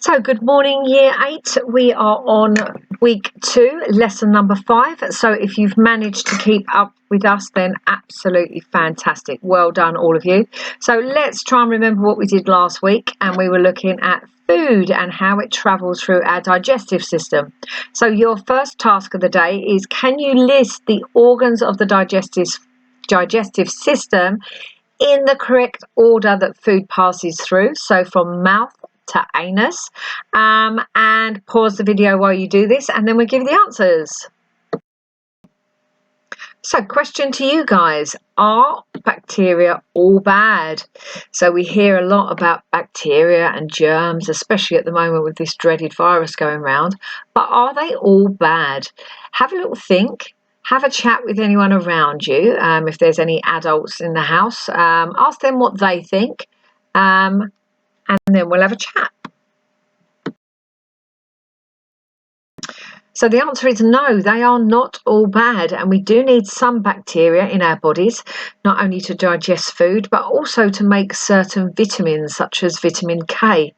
So good morning, year 8. We are on week 2, lesson number 5. So if you've managed to keep up with us, then absolutely fantastic. Well done, all of you. So let's try and remember what we did last week. And we were looking at food and how it travels through our digestive system. So your first task of the day is, can you list the organs of the digestive system in the correct order that food passes through? So from mouth to anus, and pause the video while you do this, and then we'll give you the answers. So question to you guys, are bacteria all bad? So we hear a lot about bacteria and germs, especially at the moment with this dreaded virus going around, but are they all bad? Have a little think. Have a chat with anyone around you. If there's any adults in the house, ask them what they think, and then we'll have a chat. So the answer is no, they are not all bad, and we do need some bacteria in our bodies, not only to digest food, but also to make certain vitamins, such as vitamin K.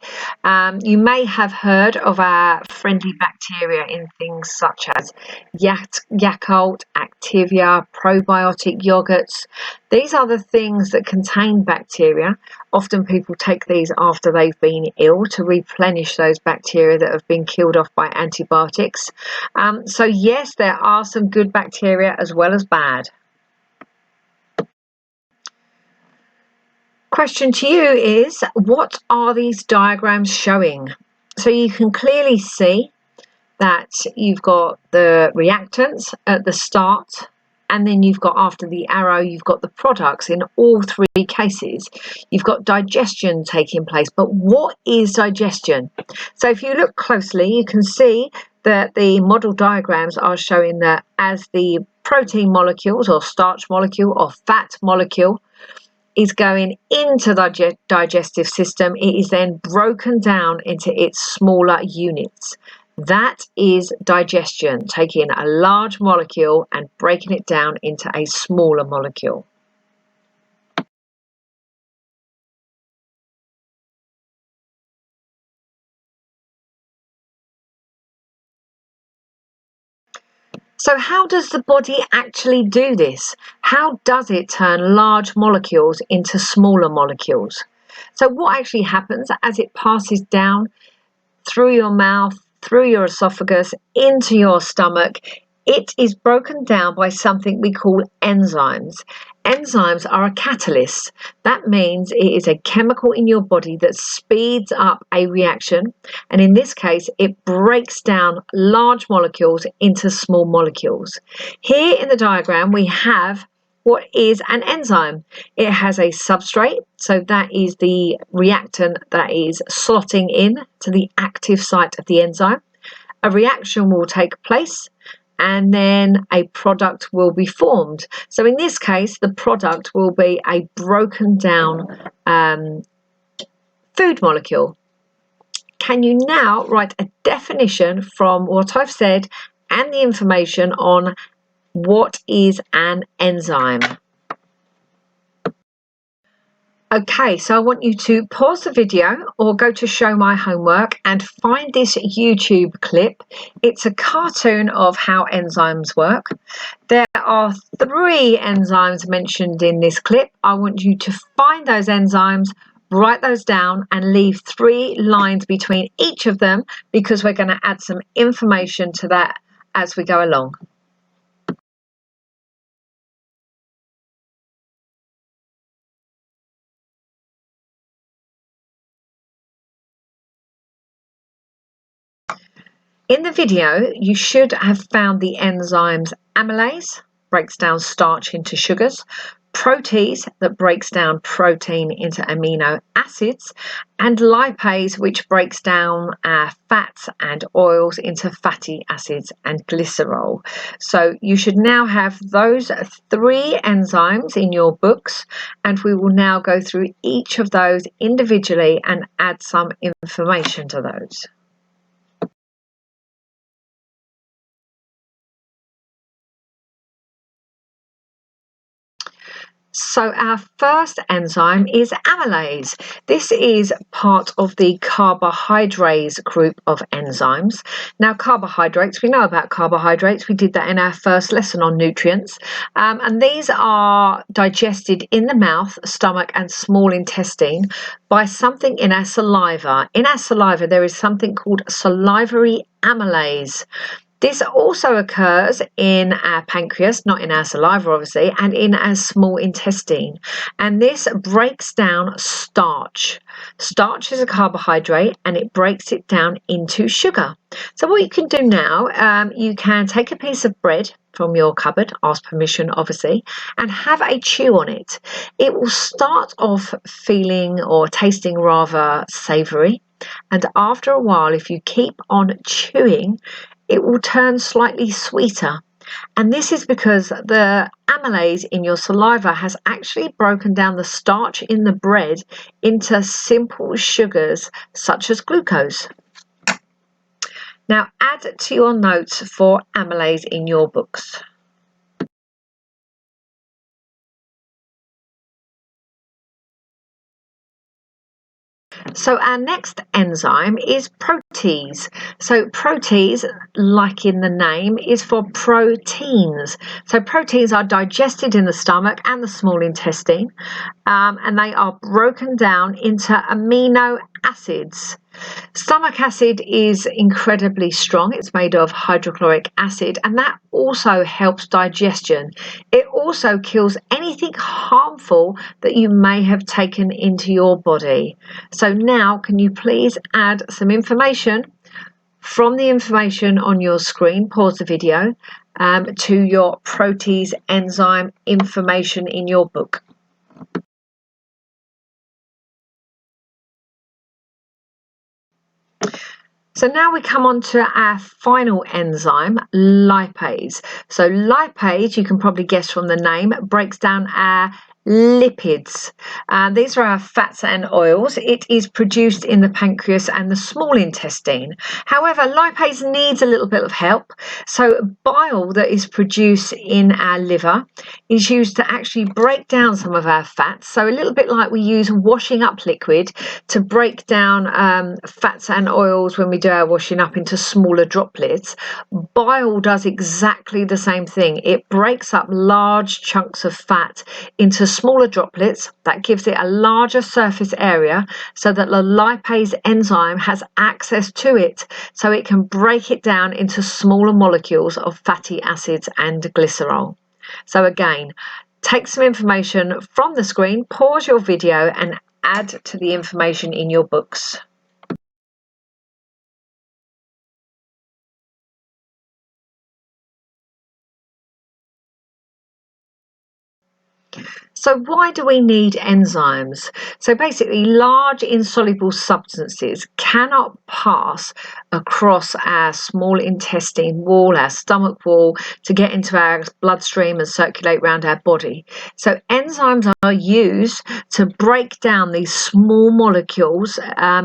You may have heard of our friendly bacteria in things such as Yakult, Activia, probiotic yogurts. These are the things that contain bacteria. Often people take these after they've been ill to replenish those bacteria that have been killed off by antibiotics. So yes, there are some good bacteria as well as bad. Question to you is, what are these diagrams showing? So you can clearly see that you've got the reactants at the start, and then you've got, after the arrow, you've got the products. In all three cases, you've got digestion taking place. But what is digestion? So if you look closely, you can see that the model diagrams are showing that as the protein molecules or starch molecule or fat molecule is going into the digestive system, it is then broken down into its smaller units. That is digestion, taking a large molecule and breaking it down into a smaller molecule. So how does the body actually do this? How does it turn large molecules into smaller molecules? So what actually happens as it passes down through your mouth, through your esophagus, into your stomach? It is broken down by something we call enzymes. Enzymes are a catalyst. That means it is a chemical in your body that speeds up a reaction, and in this case it breaks down large molecules into small molecules. Here in the diagram we have what is an enzyme. It has a substrate, so that is the reactant that is slotting in to the active site of the enzyme. A reaction will take place, and then a product will be formed. So in this case, the product will be a broken down food molecule. Can you now write a definition from what I've said and the information on what is an enzyme? Okay, so I want you to pause the video or go to Show My Homework and find this YouTube clip. It's a cartoon of how enzymes work. There are 3 enzymes mentioned in this clip. I want you to find those enzymes, write those down, and leave 3 lines between each of them, because we're going to add some information to that as we go along. In the video, you should have found the enzymes amylase, breaks down starch into sugars, protease, that breaks down protein into amino acids, and lipase, which breaks down fats and oils into fatty acids and glycerol. So you should now have those 3 enzymes in your books, and we will now go through each of those individually and add some information to those. So our first enzyme is amylase. This is part of the carbohydrate group of enzymes. Now carbohydrates, we know about carbohydrates. We did that in our first lesson on nutrients. And these are digested in the mouth, stomach and small intestine by something in our saliva. In our saliva there is something called salivary amylase. This also occurs in our pancreas, not in our saliva obviously, and in our small intestine. And this breaks down starch. Starch is a carbohydrate and it breaks it down into sugar. So what you can do now, you can take a piece of bread from your cupboard, ask permission obviously, and have a chew on it. It will start off feeling or tasting rather savoury, and after a while, if you keep on chewing, it will turn slightly sweeter. And this is because the amylase in your saliva has actually broken down the starch in the bread into simple sugars such as glucose. Now add to your notes for amylase in your books. So our next enzyme is protease. So protease, like in the name, is for proteins. So proteins are digested in the stomach and the small intestine, and they are broken down into amino acids. Stomach acid is incredibly strong. It's made of hydrochloric acid, and that also helps digestion. It also kills anything harmful that you may have taken into your body. So now, can you please add some information from the information on your screen, pause the video, to your protease enzyme information in your book. So now we come on to our final enzyme, lipase. So lipase, you can probably guess from the name, breaks down our lipids. These are our fats and oils. It is produced in the pancreas and the small intestine. However, lipase needs a little bit of help. So bile that is produced in our liver is used to actually break down some of our fats. So a little bit like we use washing up liquid to break down fats and oils when we do our washing up into smaller droplets. Bile does exactly the same thing. It breaks up large chunks of fat into smaller droplets. That gives it a larger surface area so that the lipase enzyme has access to it, so it can break it down into smaller molecules of fatty acids and glycerol. So again, take some information from the screen, pause your video and add to the information in your books. So why do we need enzymes? So basically, large insoluble substances cannot pass across our small intestine wall, our stomach wall, to get into our bloodstream and circulate around our body. So enzymes are used to break down these small molecules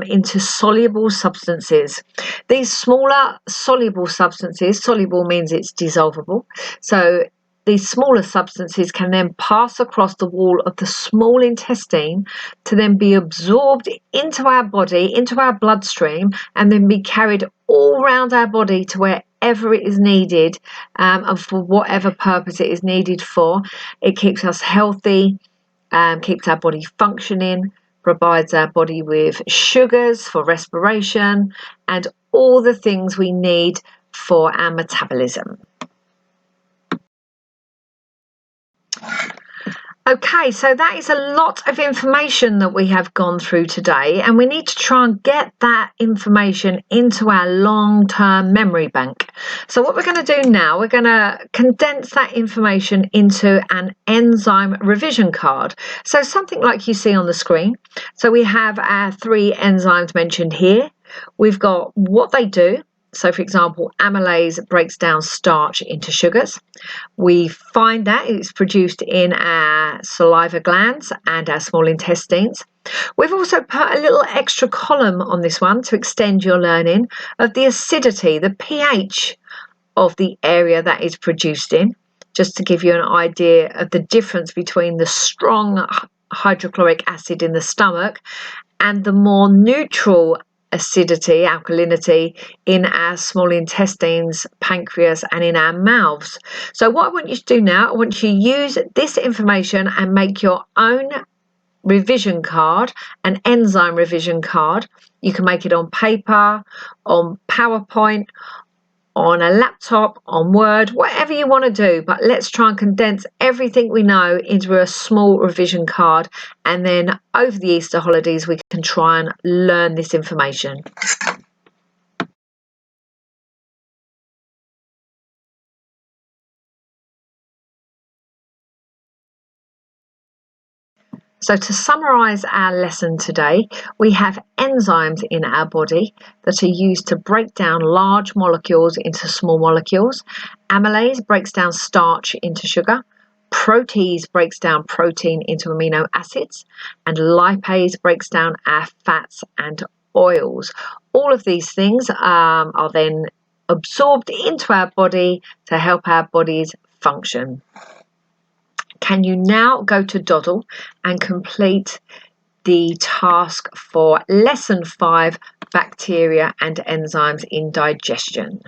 into soluble substances. These smaller soluble substances, soluble means it's dissolvable, so these smaller substances can then pass across the wall of the small intestine to then be absorbed into our body, into our bloodstream, and then be carried all around our body to wherever it is needed, and for whatever purpose it is needed for. It keeps us healthy, keeps our body functioning, provides our body with sugars for respiration, and all the things we need for our metabolism. Okay, so that is a lot of information that we have gone through today, and we need to try and get that information into our long-term memory bank. So what we're going to do now, we're going to condense that information into an enzyme revision card. So something like you see on the screen. So we have our 3 enzymes mentioned here. We've got what they do. So, for example, amylase breaks down starch into sugars. We find that it's produced in our saliva glands and our small intestines. We've also put a little extra column on this one to extend your learning of the acidity, the pH of the area that is produced in. just to give you an idea of the difference between the strong hydrochloric acid in the stomach and the more neutral acidity, alkalinity in our small intestines, pancreas, and in our mouths. So what I want you to do now, I want you to use this information and make your own revision card, an enzyme revision card. You can make it on paper, on PowerPoint, on a laptop, on Word, whatever you want to do, but let's try and condense everything we know into a small revision card, and then over the Easter holidays we can try and learn this information. So to summarise our lesson today, we have enzymes in our body that are used to break down large molecules into small molecules. Amylase breaks down starch into sugar. Protease breaks down protein into amino acids. And lipase breaks down our fats and oils. All of these things are then absorbed into our body to help our bodies function. Can you now go to Doddle and complete the task for lesson 5, bacteria and enzymes in digestion?